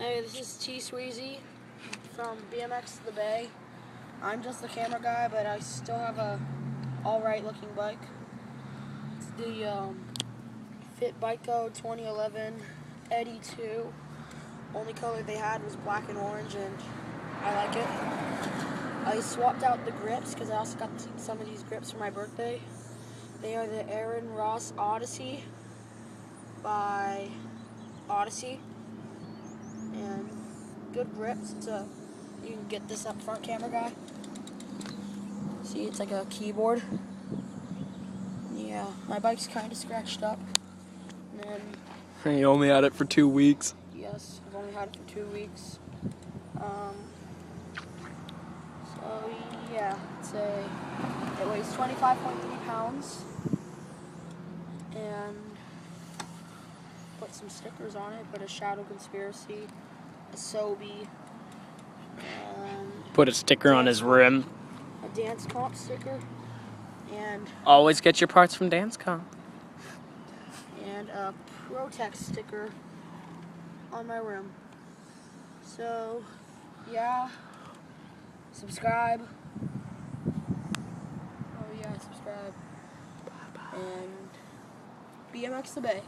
Hey, this is T-Sweezy from BMX the Bay. I'm just the camera guy, but I still have a alright looking bike. It's the Fit Bike Code 2011 Eddy 2. Only color they had was black and orange, and I like it. I swapped out the grips because I also got some of these grips for my birthday. They are the Aaron Ross Odyssey by Odyssey. And good grips. You can get this up front, camera guy. See, it's like a keyboard. Yeah, my bike's kind of scratched up. And then, You only had it for 2 weeks. yes, I've only had it for 2 weeks. So yeah, it weighs 25.3 pounds, and put some stickers on it. Put a Shadow Conspiracy, a Sobe, Put a sticker on his rim. a Dance Comp sticker, and Always get your parts from Dance Comp. and a Protex sticker on my rim. So yeah, subscribe. Oh yeah, subscribe. And BMX the Bay.